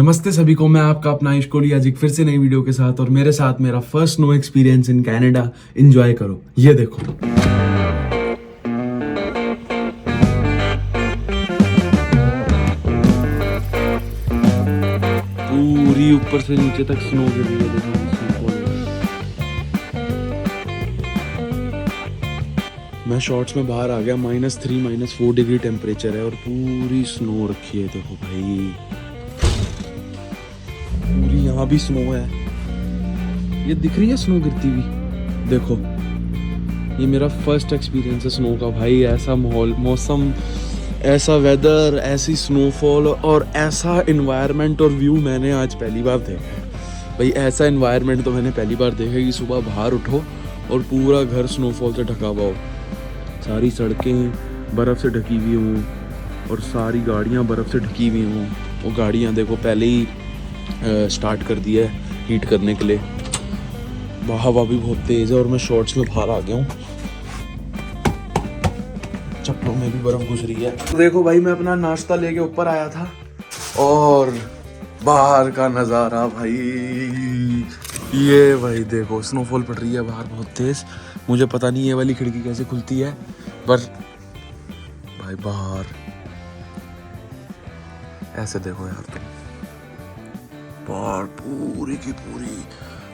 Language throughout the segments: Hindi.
नमस्ते सभी को, मैं आपका अपना आयुष कोहली आज एक फिर से नई वीडियो के साथ। और मेरे साथ मेरा first snow experience in Canada. Enjoy करो, ये देखो। पूरी ऊपर से नीचे तक स्नो गिर रही है, देखो। मैं शॉर्ट्स में बाहर आ गया। -3 -4 डिग्री टेम्परेचर है और पूरी स्नो रखी है, देखो भाई। पूरी यहाँ भी स्नो है, ये दिख रही है स्नो गिरती हुई, देखो। ये मेरा फर्स्ट एक्सपीरियंस है स्नो का भाई। ऐसा माहौल, मौसम, ऐसा वेदर, ऐसी स्नोफॉल और ऐसा इन्वायरमेंट और व्यू मैंने आज पहली बार देखा है भाई। ऐसा इन्वायरमेंट तो मैंने पहली बार देखा कि सुबह बाहर उठो और पूरा घर स्नोफॉल से ढका हुआ हो, सारी सड़कें बर्फ़ से ढकी हुई हों और सारी गाड़ियाँ बर्फ़ से ढकी हुई हों। वो गाड़ियाँ देखो पहले ही स्टार्ट कर दिया है हीट करने के लिए। हवा भी बहुत तेज़ है और मैं शॉर्ट्स में बाहर आ गया हूँ, चप्पलों में भी बर्फ़ घुस रही है। तो देखो भाई, मैं अपना नाश्ता लेके ऊपर आया था और बाहर का नज़ारा भाई, ये भाई देखो स्नोफॉल पड़ रही है बाहर बहुत तेज़। मुझे पता नहीं ये वाली खिड़की कैसे खुलती है, पर भाई बाहर ऐसे देखो यार, तुम बाहर पूरी की पूरी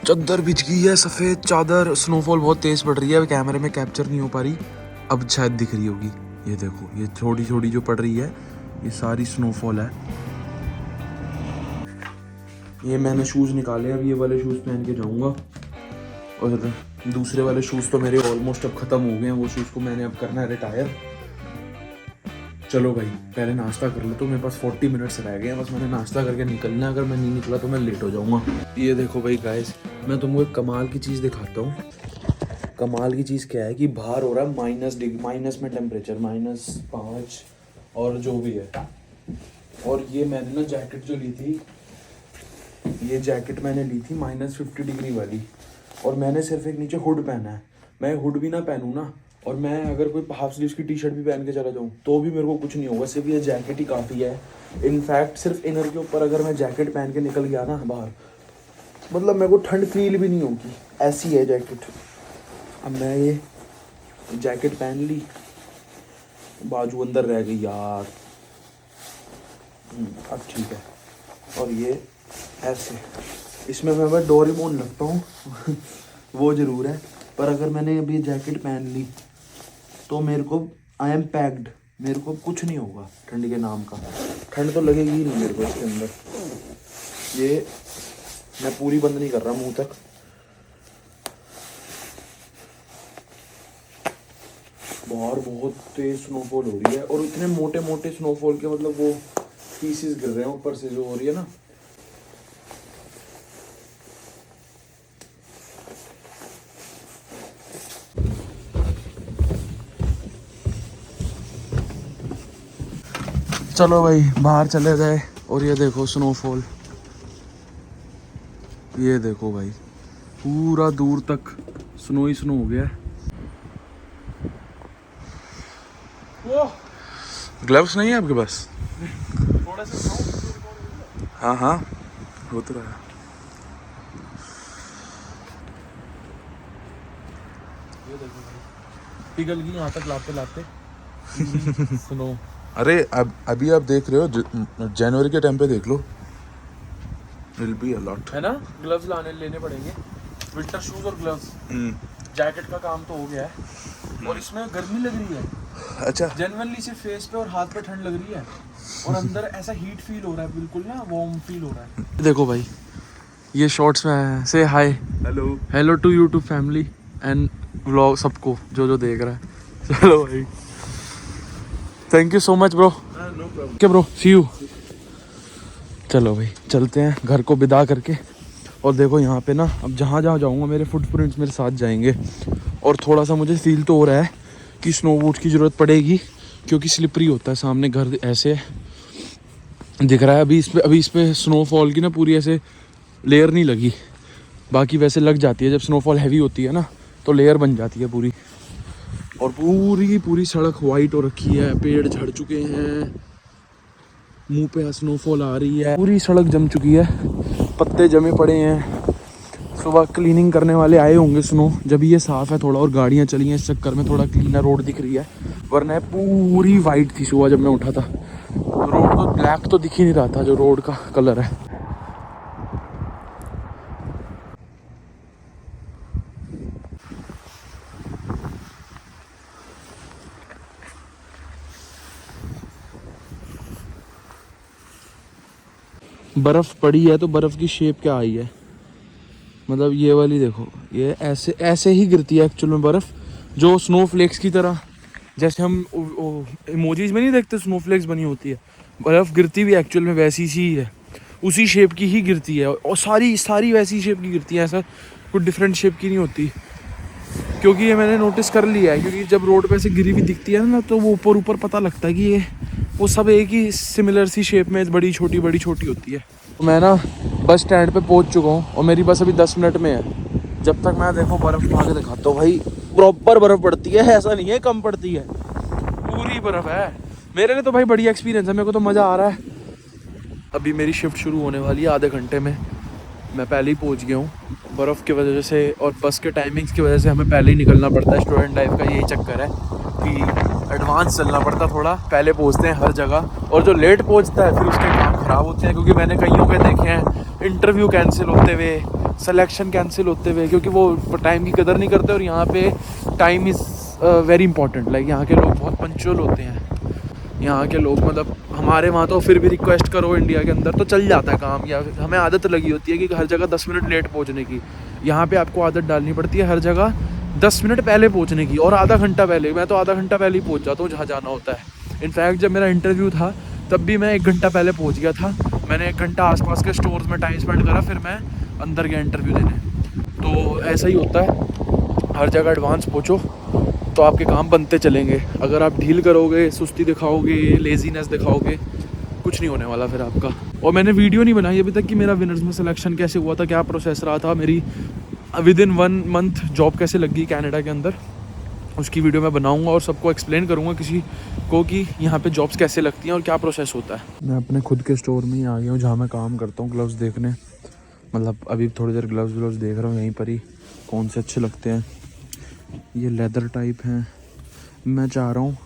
चादर बिछ गई है, सफ़ेद चादर। स्नोफॉल बहुत तेज़ पड़ रही है, कैमरे में कैप्चर नहीं हो पा रही, अब शायद दिख रही होगी। ये देखो, ये थोड़ी थोड़ी जो पड़ रही है, ये सारी स्नोफॉल है। ये मैंने शूज़ निकाले, अब ये वाले शूज़ पहन के जाऊंगा और दूसरे वाले शूज़ तो मेरे ऑलमोस्ट अब ख़त्म हो गए हैं। वो शूज़ को मैंने अब करना है रिटायर। चलो भाई, पहले नाश्ता कर लो। तो मेरे पास 40 मिनट्स रह गए हैं, बस मैंने नाश्ता करके निकलना है। अगर मैं नहीं निकला तो मैं लेट हो जाऊंगा। ये देखो भाई गाइस, मैं तुमको एक कमाल की चीज़ दिखाता हूँ। कमाल की चीज़ क्या है कि बाहर हो रहा है माइनस में टेम्परेचर, -5 और जो भी है। और ये मैंने ना जैकेट जो ली थी, ये जैकेट मैंने ली थी -50 डिग्री वाली, और मैंने सिर्फ एक नीचे हुड पहना है। मैं हुड भी ना पहनूँ ना, और मैं अगर कोई हाफ स्लीव्स की टी शर्ट भी पहन के चला जाऊँ तो भी मेरे को कुछ नहीं होगा, सिर्फ ये जैकेट ही काफ़ी है। इनफैक्ट सिर्फ इनर के ऊपर अगर मैं जैकेट पहन के निकल गया ना बाहर, मतलब मेरे को ठंड फील भी नहीं होगी, ऐसी है जैकेट। अब मैं ये जैकेट पहन ली, बाजू अंदर रह गई यार। अब ठीक है। और ये ऐसे, इसमें मैं डोरेमोन लगता हूँ वो ज़रूर है, पर अगर मैंने अभी जैकेट पहन ली तो मेरे को आई एम पैक्ड, मेरे को कुछ नहीं होगा ठंड के नाम का। ठंड तो लगेगी ही नहीं मेरे को इसके अंदर। ये मैं पूरी बंद नहीं कर रहा मुंह तक। बाहर बहुत तेज स्नोफॉल हो रही है और इतने मोटे मोटे स्नोफॉल के, मतलब वो पीसेस गिर रहे हैं ऊपर से जो हो रही है ना। चलो भाई बाहर चले जाए। और ये देखो स्नोफॉल, ये देखो भाई, पूरा दूर तक स्नो ही स्नो हो गया है। ग्लव्स नहीं है आपके पास? थोड़ा सा। हाँ हाँ, हो तो रहा है। ये देखो भाई, पिघल गई यहाँ तक लाते लाते स्नो। अरे अभी आप देख रहे हो, जनवरी के टाइम पे देख लो, विल बी अ लॉट, है ना। ग्लव्स लेने पड़ेंगे, विंटर शूज और ग्लव्स। जैकेट का काम तो हो गया है और इसमें गर्मी लग रही है। अच्छा, जेन्युइनली सिर्फ फेस पे और हाथ पे ठंड लग रही है और अंदर ऐसा हीट फील हो रहा है, बिल्कुल ना वार्म फील हो रहा है। देखो भाई, ये शॉर्ट्स में है। से hi, hello to YouTube family and vlog, सबको जो जो देख रहा है। चलो भाई, thank you so much bro. क्या ब्रो, सी यू। चलो भाई चलते हैं घर को विदा करके। और देखो यहाँ पे ना, अब जहाँ जहाँ जाऊँगा मेरे फुटप्रिंट्स मेरे साथ जाएंगे। और थोड़ा सा मुझे फील तो हो रहा है कि स्नो बूट की ज़रूरत पड़ेगी, क्योंकि स्लिपरी होता है। सामने घर ऐसे दिख रहा है, अभी इस पे स्नोफॉल की ना पूरी ऐसे लेयर नहीं लगी, बाकी वैसे लग जाती है। जब स्नोफॉल हैवी होती है ना तो लेयर बन जाती है पूरी। और पूरी की पूरी सड़क वाइट हो रखी है, पेड़ झड़ चुके हैं। मुंह पे स्नोफॉल आ रही है, पूरी सड़क जम चुकी है, पत्ते जमे पड़े हैं। सुबह क्लीनिंग करने वाले आए होंगे स्नो, जब ये साफ़ है थोड़ा और गाड़ियाँ चली हैं, इस चक्कर में थोड़ा क्लीनर रोड दिख रही है, वरना पूरी वाइट थी सुबह जब मैं उठा था। रोड तो ब्लैक तो दिख ही नहीं रहा था जो रोड का कलर है। बर्फ़ पड़ी है तो बर्फ़ की शेप क्या आई है, मतलब ये वाली देखो, ये ऐसे ऐसे ही गिरती है एक्चुअल में बर्फ़, जो स्नोफ्लेक्स की तरह, जैसे हम इमोजीज में नहीं देखते स्नोफ्लेक्स बनी होती है, बर्फ़ गिरती भी एक्चुअल में वैसी सी ही है, उसी शेप की ही गिरती है, और सारी सारी वैसी शेप की गिरती है, ऐसा कुछ डिफरेंट शेप की नहीं होती। क्योंकि ये मैंने नोटिस कर लिया है, क्योंकि जब रोड पे से गिरी हुई दिखती है ना, तो वो ऊपर ऊपर पता लगता है कि ये वो सब एक ही सिमिलर सी शेप में बड़ी छोटी होती है। तो मैं ना बस स्टैंड पे पहुंच चुका हूँ और मेरी बस अभी 10 मिनट में है। जब तक मैं देखो बर्फ़ उठा के दिखाता हूँ भाई, प्रॉपर बर्फ़ पड़ती है, ऐसा नहीं है कम पड़ती है, पूरी बर्फ़ है। मेरे लिए तो भाई बढ़िया एक्सपीरियंस है, मेरे को तो मज़ा आ रहा है। अभी मेरी शिफ्ट शुरू होने वाली है आधे घंटे में, मैं पहले ही पहुंच गया हूँ। बर्फ़ की वजह से और बस के टाइमिंग्स की वजह से हमें पहले ही निकलना पड़ता है। स्टूडेंट लाइफ का यही चक्कर है कि एडवांस चलना पड़ता, थोड़ा पहले पहुंचते हैं हर जगह, और जो लेट पहुंचता है फिर उसके काम ख़राब होते हैं। क्योंकि मैंने कईयों के देखे हैं इंटरव्यू कैंसिल होते हुए, सिलेक्शन कैंसिल होते हुए, क्योंकि वो टाइम की कदर नहीं करते। और यहाँ पे time is very important, like यहाँ के लोग बहुत पंक्चुअल होते हैं। यहाँ के लोग मतलब हमारे वहाँ तो फिर भी रिक्वेस्ट करो इंडिया के अंदर तो चल जाता है काम, या हमें आदत लगी होती है कि हर जगह 10 मिनट लेट पहुँचने की। यहाँ पे आपको आदत डालनी पड़ती है हर जगह 10 मिनट पहले पहुँचने की, और आधा घंटा पहले। मैं तो आधा घंटा पहले ही पहुँच जाता हूँ जहाँ जाना होता है। इनफैक्ट जब मेरा इंटरव्यू था तब भी मैं 1 घंटा पहले पहुँच गया था। मैंने 1 घंटा आसपास के स्टोर्स में टाइम स्पेंड करा, फिर मैं अंदर गया इंटरव्यू देने। तो ऐसा ही होता है, हर जगह एडवांस पहुँचो तो आपके काम बनते चलेंगे। अगर आप ढील करोगे, सुस्ती दिखाओगे, लेजीनेस दिखाओगे, कुछ नहीं होने वाला फिर आपका। और मैंने वीडियो नहीं बनाई अभी तक कि मेरा विनर्स में सिलेक्शन कैसे हुआ था, क्या प्रोसेस रहा था, मेरी विद इन 1 मंथ जॉब कैसे लग गई कनाडा के अंदर, उसकी वीडियो मैं बनाऊंगा और सबको एक्सप्लेन करूंगा किसी को कि यहाँ पे जॉब्स कैसे लगती हैं और क्या प्रोसेस होता है। मैं अपने खुद के स्टोर में ही आ गया हूँ जहाँ मैं काम करता हूँ, ग्लव्स देखने। मतलब अभी थोड़ी देर ग्लव्स देख रहा हूँ यहीं पर ही, कौन से अच्छे लगते हैं। ये लेदर टाइप हैं, मैं चाह रहा हूँ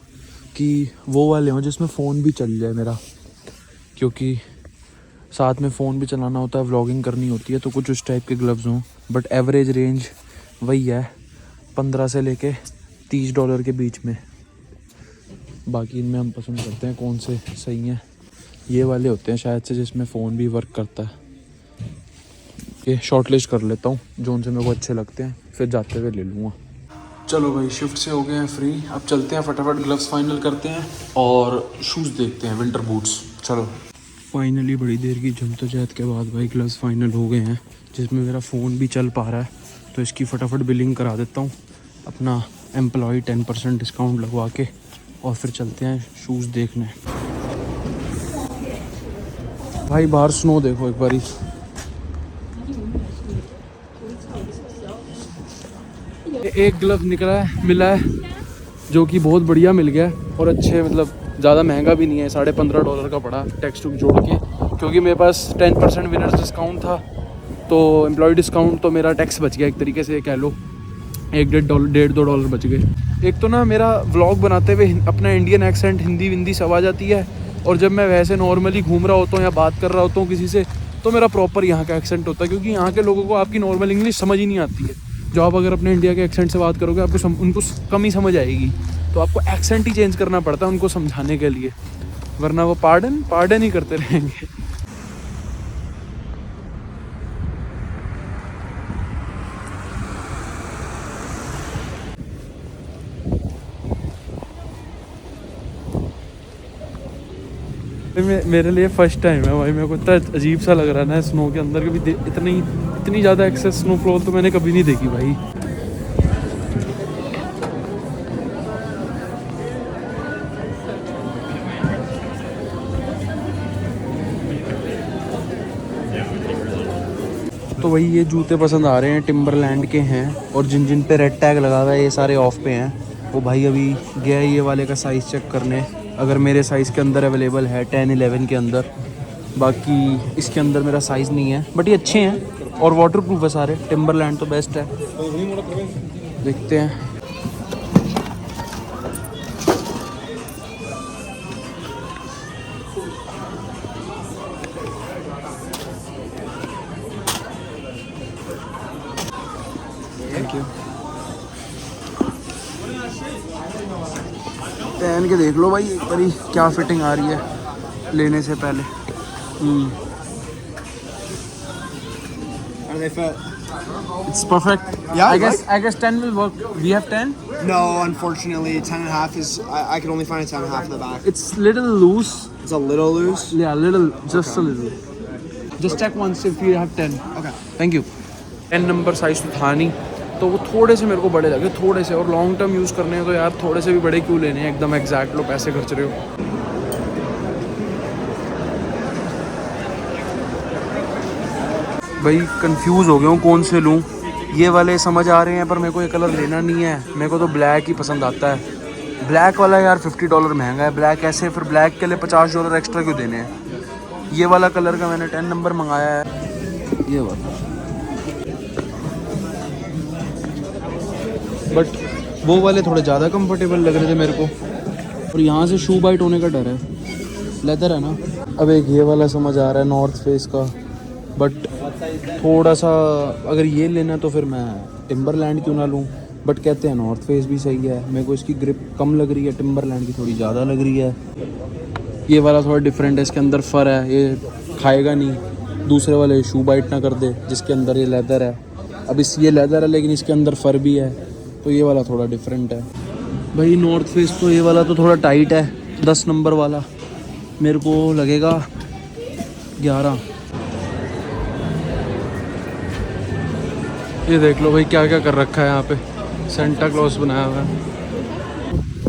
कि वो वाले हों जिसमें फ़ोन भी चल जाए मेरा, क्योंकि साथ में फ़ोन भी चलाना होता है, व्लॉगिंग करनी होती है, तो कुछ उस टाइप के ग्लव्स हों। बट एवरेज रेंज वही है 15 से लेके $30 के बीच में। बाकी इनमें हम पसंद करते हैं कौन से सही हैं। ये वाले होते हैं शायद से जिसमें फ़ोन भी वर्क करता है। ये शॉर्ट लिस्ट कर लेता हूँ जो उनसे मेरे को अच्छे लगते हैं, फिर जाते हुए ले लूँगा। चलो भाई शिफ्ट से हो गए हैं फ्री, अब चलते हैं फटाफट ग्लव्स फाइनल करते हैं और शूज़ देखते हैं, विंटर बूट्स। चलो फाइनली बड़ी देर की जद्दोजहद के बाद भाई ग्लव्स फाइनल हो गए हैं, जिसमें मेरा फ़ोन भी चल पा रहा है। तो इसकी फटाफट बिलिंग करा देता हूँ अपना एम्प्लॉय 10% डिस्काउंट लगवा के, और फिर चलते हैं शूज़ देखने। भाई बाहर स्नो देखो एक बारी, एक ग्लव मिला है जो कि बहुत बढ़िया मिल गया और अच्छे, मतलब ज़्यादा महंगा भी नहीं है, $15.5 का पड़ा टैक्स टूक जोड़ के। क्योंकि मेरे पास 10% विनर्स डिस्काउंट था, तो एम्प्लॉय डिस्काउंट तो मेरा टैक्स बच गया एक तरीके से, कह लो $1-2 बच गए। एक तो ना मेरा व्लॉग बनाते हुए अपना इंडियन एक्सेंट हिंदी सब आ जाती है, और जब मैं वैसे नॉर्मली घूम रहा होता हूँ या बात कर रहा होता हूँ किसी से, तो मेरा प्रॉपर यहाँ का एक्सेंट होता है। क्योंकि यहाँ के लोगों को आपकी नॉर्मल इंग्लिश समझ ही नहीं आती है। जो आप अगर अपने इंडिया के एक्सेंट से बात करोगे आपको उनको कम ही समझ आएगी, तो आपको एक्सेंट ही चेंज करना पड़ता है उनको समझाने के लिए, वरना वो पार्डन ही करते रहेंगे। मेरे लिए फ़र्स्ट टाइम है भाई, मेरे को इतना अजीब सा लग रहा है ना स्नो के अंदर। कभी इतनी ज़्यादा एक्सेस स्नोफॉल तो मैंने कभी नहीं देखी भाई। तो वही ये जूते पसंद आ रहे हैं, टिम्बरलैंड के हैं, और जिन पे रेड टैग लगा हुआ है ये सारे ऑफ पे हैं। वो भाई अभी गया ये वाले का साइज़ चेक करने, अगर मेरे साइज़ के अंदर अवेलेबल है 10-11 के अंदर। बाकी इसके अंदर मेरा साइज़ नहीं है, बट ये अच्छे हैं और वाटरप्रूफ है सारे। टिम्बरलैंड तो बेस्ट है। देखते हैं। Thank you. पहन के देख लो भाई एक बारी क्या फिटिंग आ रही है लेने से पहले। Are they fit? It's perfect. Yeah, I guess 10 will work. We have 10. No, unfortunately, 10.5 is. I can only find a 10.5 in the back. It's little loose. It's a little loose. Yeah, little, just a little. Just check once if you have 10. Okay. Thank you. 10 number size तो था नहीं, तो वो थोड़े से मेरे को बड़े लगे, थोड़े से। और लॉन्ग टर्म यूज़ करने हैं तो यार थोड़े से भी बड़े क्यों लेने हैं, एकदम एग्जैक्ट लो पैसे खर्च रहे हो। भाई कंफ्यूज हो गया हूँ कौन से लूँ। ये वाले समझ आ रहे हैं पर मेरे को ये कलर लेना नहीं है। मेरे को तो ब्लैक ही पसंद आता है। ब्लैक वाला यार $50 महंगा है। ब्लैक ऐसे फिर ब्लैक के लिए $50 एक्स्ट्रा क्यों देने हैं। ये वाला कलर का मैंने 10 नंबर मंगाया है, ये वाला। बट वो वाले थोड़े ज़्यादा कंफर्टेबल लग रहे थे मेरे को। और यहाँ से शू बाइट होने का डर है, लेदर है ना। अब एक ये वाला समझ आ रहा है नॉर्थ फेस का, बट थोड़ा सा अगर ये लेना तो फिर मैं टिम्बरलैंड क्यों ना लूँ। बट कहते हैं नॉर्थ फेस भी सही है। मेरे को इसकी ग्रिप कम लग रही है, टिम्बरलैंड की थोड़ी ज़्यादा लग रही है। ये वाला थोड़ा डिफरेंट है, इसके अंदर फर है, ये खाएगा नहीं। दूसरे वाले शू बाइट ना कर दे जिसके अंदर ये लेदर है। अब इस ये लेदर है लेकिन इसके अंदर फर भी है, तो ये वाला थोड़ा डिफरेंट है। भाई नॉर्थ फेस तो ये वाला तो थोड़ा टाइट है। 10 नंबर वाला मेरे को लगेगा 11। ये देख लो भाई क्या क्या कर रखा है यहाँ पे, सेंटा क्लॉज बनाया हुआ है।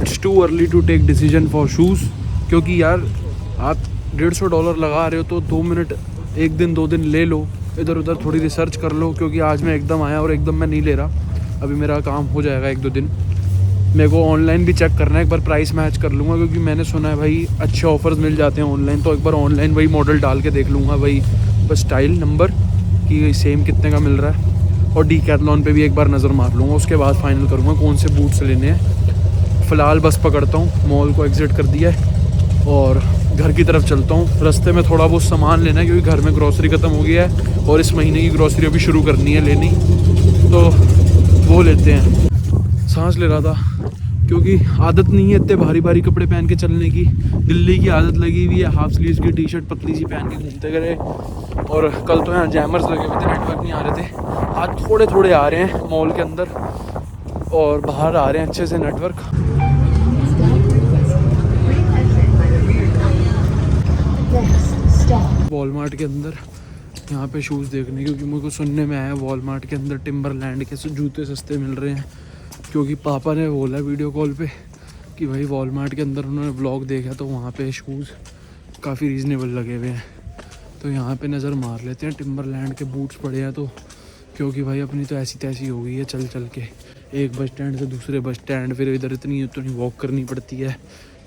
It's too early to take decision for shoes, क्योंकि यार आप $150 लगा रहे हो तो 2 मिनट, 1 दिन 2 दिन ले लो, इधर उधर थोड़ी रिसर्च कर लो। क्योंकि आज मैं एकदम आया और एकदम मैं नहीं ले रहा, अभी मेरा काम हो जाएगा 1-2 दिन। मेरे को ऑनलाइन भी चेक करना है, एक बार प्राइस मैच कर लूँगा। क्योंकि मैंने सुना है भाई अच्छे ऑफर्स मिल जाते हैं ऑनलाइन, तो एक बार ऑनलाइन वही मॉडल डाल के देख लूँगा भाई, बस स्टाइल नंबर कि सेम कितने का मिल रहा है। और डीकैथलॉन पे भी एक बार नज़र मार लूँगा, उसके बाद फाइनल करूँगा कौन से बूट्स लेने हैं। फ़िलहाल बस पकड़ता हूँ, मॉल को एग्ज़िट कर दिया है और घर की तरफ चलता हूँ। रास्ते में थोड़ा बहुत सामान लेना है क्योंकि घर में ग्रॉसरी ख़त्म हो गया है और इस महीने की ग्रॉसरी अभी शुरू करनी है लेनी, तो वो लेते हैं। सांस ले रहा था क्योंकि आदत नहीं है इतने भारी भारी कपड़े पहन के चलने की। दिल्ली की आदत लगी हुई है, हाफ स्लीव्स की टी शर्ट पतली सी पहन के घूमते गए। और कल तो यहाँ जैमर्स लगे हुए थे, नेटवर्क नहीं आ रहे थे। आज थोड़े थोड़े आ रहे हैं मॉल के अंदर और बाहर आ रहे हैं अच्छे से नेटवर्क। वॉलमार्ट के अंदर यहाँ पे शूज़ देखने, क्योंकि मुझे को सुनने में आया वॉलमार्ट के अंदर टिम्बरलैंड के जूते सस्ते मिल रहे हैं। क्योंकि पापा ने बोला वीडियो कॉल पे कि भाई वॉलमार्ट के अंदर उन्होंने व्लॉग देखा तो वहाँ पे शूज़ काफ़ी रीज़नेबल लगे हुए हैं, तो यहाँ पे नज़र मार लेते हैं। टिम्बरलैंड के बूट्स पड़े हैं तो, क्योंकि भाई अपनी तो ऐसी तैसी हो गई है चल चल के, एक बस स्टैंड से दूसरे बस स्टैंड, फिर इधर इतनी वॉक करनी पड़ती है,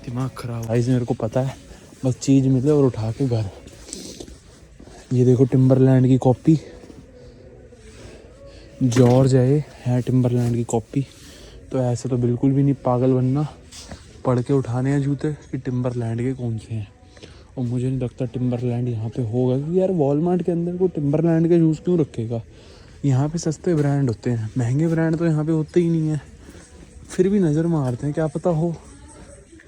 दिमाग ख़राब। भाई मेरे को पता है, बस चीज़ मिले और उठा के घर। ये देखो टिम्बरलैंड की कॉपी, जॉर्ज है टिम्बरलैंड की कॉपी। तो ऐसे तो बिल्कुल भी नहीं पागल बनना, पढ़ के उठाने हैं जूते कि टिम्बरलैंड के कौन से हैं। और मुझे नहीं लगता टिम्बरलैंड यहाँ पे होगा, क्योंकि यार वॉलमार्ट के अंदर को टिम्बरलैंड के शूज़ क्यों रखेगा। यहाँ पे सस्ते ब्रांड होते हैं, महंगे ब्रांड तो यहाँ पे होते ही नहीं है। फिर भी नज़र मारते हैं, क्या पता हो,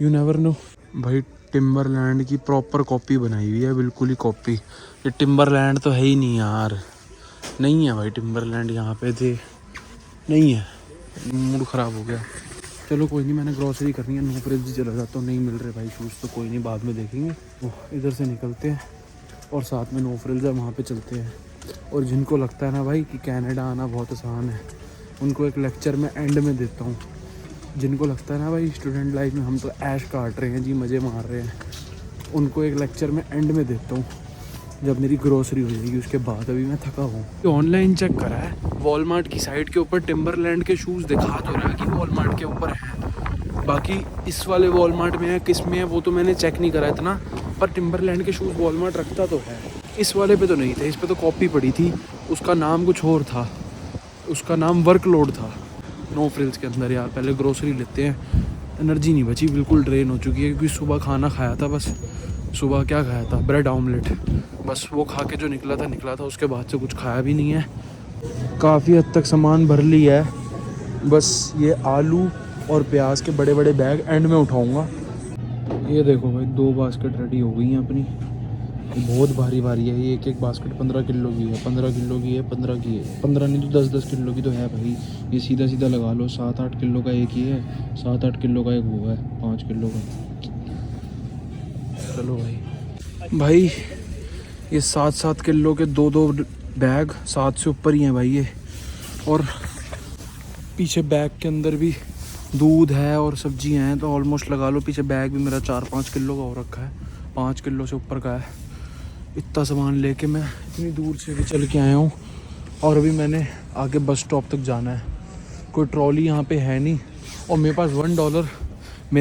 यू नेवर नो। भाई टिम्बरलैंड की प्रॉपर कॉपी बनाई हुई है, बिल्कुल ही कॉपी। ये टिम्बरलैंड तो है ही नहीं यार, नहीं है भाई टिम्बरलैंड यहाँ पे थे, नहीं है। मूड ख़राब हो गया। चलो कोई नहीं, मैंने ग्रॉसरी करनी है, नो फ्रिज चला जाता हूँ। नहीं मिल रहे भाई शूज़ तो कोई नहीं, बाद में देखेंगे। इधर से निकलते हैं और साथ में नो फ्रिज है वहाँ पे चलते हैं। और जिनको लगता है ना भाई कि कनाडा आना बहुत आसान है, उनको एक लेक्चर में एंड में देता हूँ। जिनको लगता है ना भाई स्टूडेंट लाइफ में हम तो ऐश काट रहे हैं जी, मज़े मार रहे हैं, उनको एक लेक्चर में एंड में देता हूँ जब मेरी ग्रोसरी हो जाएगी, उसके बाद। अभी मैं थका हूँ। ऑनलाइन चेक करा है, वॉलमार्ट की साइट के ऊपर टिम्बरलैंड के शूज़ दिखा तो रहा है कि वॉलमार्ट के ऊपर है, बाकी इस वाले वॉलमार्ट में है, किस में है वो तो मैंने चेक नहीं करा इतना, पर टिम्बरलैंड के शूज़ वॉलमार्ट रखता तो है। इस वाले पे तो नहीं थे, इस पे तो कॉपी पड़ी थी, उसका नाम कुछ और था, उसका नाम वर्कलोड था। नो फ्रिल्स के अंदर यार पहले ग्रोसरी लेते हैं, एनर्जी नहीं बची, बिल्कुल ड्रेन हो चुकी है क्योंकि सुबह खाना खाया था। बस सुबह क्या खाया था, ब्रेड ऑमलेट, बस वो खा के जो निकला था, उसके बाद से कुछ खाया भी नहीं है। काफ़ी हद तक सामान भर लिया है, बस ये आलू और प्याज के बड़े बड़े बैग एंड में उठाऊंगा। ये देखो भाई 2 बास्केट रेडी हो गई हैं अपनी, बहुत भारी भारी है ये, एक बास्केट 15 किलो की है, 15 किलो की है, 15 की है, 15 नहीं तो 10-10 किलो की तो है भाई। ये सीधा सीधा लगा लो 7-8 किलो का एक ही है, 7-8 किलो का एक वो है 5 किलो का। चलो भाई ये 7-7 किलो के 2-2 बैग, 7 से ऊपर ही हैं भाई ये। और पीछे बैग के अंदर भी दूध है और सब्जियां हैं, तो ऑलमोस्ट लगा लो पीछे बैग भी मेरा 4-5 किलो का हो रखा है, 5 किलो से ऊपर का है। इतना सामान लेके मैं इतनी दूर से भी चल के आया हूँ, और अभी मैंने आगे बस स्टॉप तक जाना है। कोई ट्रॉली यहाँ पे है नहीं, और मेरे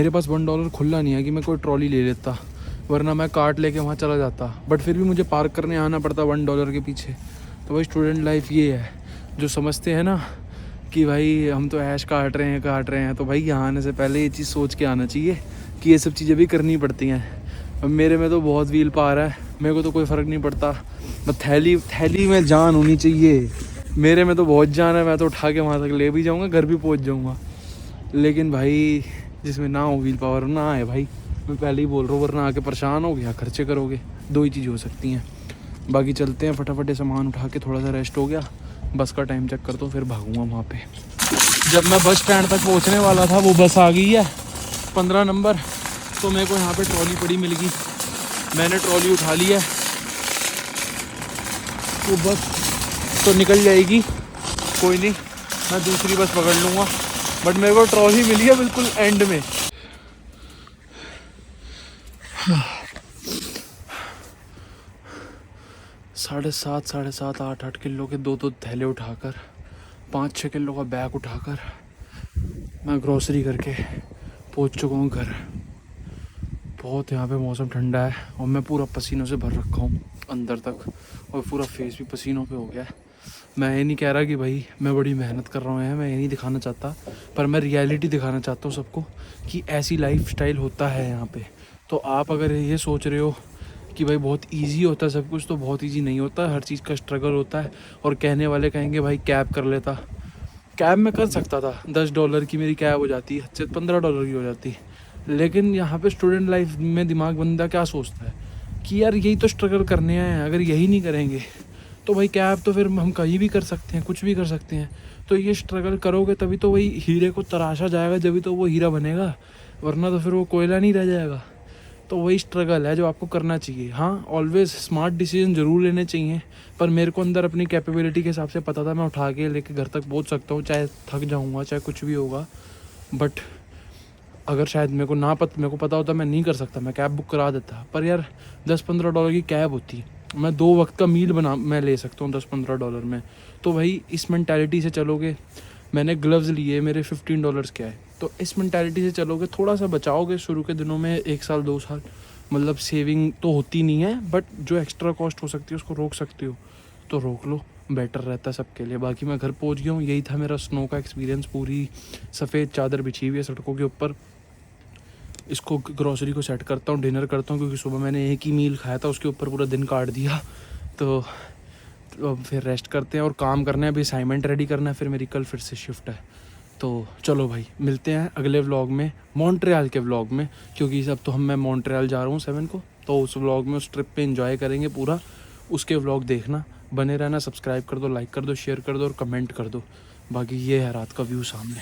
पास $1 खुला नहीं है कि मैं कोई ट्रॉली ले लेता, वरना मैं कार्ट लेके वहाँ चला जाता। बट फिर भी मुझे पार्क करने आना पड़ता $1 के पीछे। तो भाई स्टूडेंट लाइफ ये है, जो समझते हैं ना कि भाई हम तो ऐश काट रहे हैं, तो भाई यहाँ आने से पहले ये चीज़ सोच के आना चाहिए कि ये सब चीज़ें भी करनी पड़ती हैं। अब मेरे में तो बहुत व्हील पावर है, मेरे को तो कोई फ़र्क नहीं पड़ता, मैं थैली में जान होनी चाहिए। मेरे में तो बहुत जान है, मैं तो उठा के वहाँ तक ले भी जाऊँगा, घर भी पहुँच जाऊँगा। लेकिन भाई जिसमें ना हो व्हील पावर ना आए भाई, मैं पहले ही बोल रहा हूँ, वरना आके परेशान हो गया, खर्चे करोगे, 2 ही चीज़ हो सकती हैं। बाकी चलते हैं, फटाफट सामान उठा के, थोड़ा सा रेस्ट हो गया, बस का टाइम चेक करता हूँ, फिर भागूँगा वहाँ पे। जब मैं बस स्टैंड तक पहुँचने वाला था वो बस आ गई है 15 नंबर, तो मेरे को यहाँ पे ट्रॉली पड़ी मिल गई, मैंने ट्रॉली उठा ली है, वो बस तो निकल जाएगी, कोई नहीं, मैं दूसरी बस पकड़ लूँगा। बट मेरे को ट्रॉली मिली है बिल्कुल एंड में। साढ़े सात 8-8 किलो के 2-2 थैले उठाकर, 5-6 किलो का बैग उठाकर मैं ग्रोसरी करके पहुंच चुका हूँ घर। बहुत यहाँ पे मौसम ठंडा है और मैं पूरा पसीनों से भर रखा हूँ अंदर तक, और पूरा फेस भी पसीनों पे हो गया है। मैं ये नहीं कह रहा कि भाई मैं बड़ी मेहनत कर रहा हूँ, मैं ये नहीं दिखाना चाहता, पर मैं रियलिटी दिखाना चाहता हूँ सबको कि ऐसी लाइफस्टाइल होता है यहाँ पे। तो आप अगर ये सोच रहे हो कि भाई बहुत इजी होता है सब कुछ, तो बहुत इजी नहीं होता, हर चीज़ का स्ट्रगल होता है। और कहने वाले कहेंगे भाई कैब कर लेता, कैब में कर सकता था, $10 की मेरी कैब हो जाती, हद से $15 की हो जाती। लेकिन यहाँ पे स्टूडेंट लाइफ में दिमाग बंदा क्या सोचता है कि यार यही तो स्ट्रगल करने हैं, अगर यही नहीं करेंगे तो भाई कैब तो फिर हम कहीं भी कर सकते हैं, कुछ भी कर सकते हैं। तो ये स्ट्रगल करोगे तभी तो वही हीरे को तराशा जाएगा, जब तो वो हीरा बनेगा, वरना तो फिर वो कोयला नहीं रह जाएगा। तो वही स्ट्रगल है जो आपको करना चाहिए। हाँ, ऑलवेज स्मार्ट डिसीजन ज़रूर लेने चाहिए, पर मेरे को अंदर अपनी कैपेबिलिटी के हिसाब से पता था मैं उठा के लेके घर तक पहुँच सकता हूँ, चाहे थक जाऊँगा, चाहे कुछ भी होगा। बट अगर शायद मेरे को पता होता मैं नहीं कर सकता, मैं कैब बुक करा देता। पर यार $10-15 की कैब होती, मैं 2 वक्त का मील मैं ले सकता हूँ $10-15 में। तो भाई इस मेंटालिटी से चलोगे, मैंने ग्लव्स लिए मेरे $15 के आए, तो इस मेंटालिटी से चलोगे, थोड़ा सा बचाओगे शुरू के दिनों में, 1 साल 2 साल, मतलब सेविंग तो होती नहीं है, बट जो एक्स्ट्रा कॉस्ट हो सकती है उसको रोक सकते हो तो रोक लो, बेटर रहता है सबके लिए। बाकी मैं घर पहुंच गया हूँ, यही था मेरा स्नो का एक्सपीरियंस। पूरी सफ़ेद चादर बिछी हुई है सड़कों के ऊपर। इसको ग्रोसरी को सेट करता हूँ, डिनर करता हूँ, क्योंकि सुबह मैंने एक ही मील खाया था, उसके ऊपर पूरा दिन काट दिया। तो फिर रेस्ट करते हैं और काम करना है, अभी असाइनमेंट रेडी करना है, फिर मेरी कल फिर से शिफ्ट है। तो चलो भाई मिलते हैं अगले व्लॉग में, मॉन्ट्रियल के व्लॉग में, क्योंकि सब तो मैं मॉन्ट्रियल जा रहा हूँ 7 को, तो उस व्लॉग में, उस ट्रिप पे एंजॉय करेंगे पूरा। उसके व्लॉग देखना, बने रहना, सब्सक्राइब कर दो, लाइक कर दो, शेयर कर दो और कमेंट कर दो। बाकी ये है रात का व्यू सामने।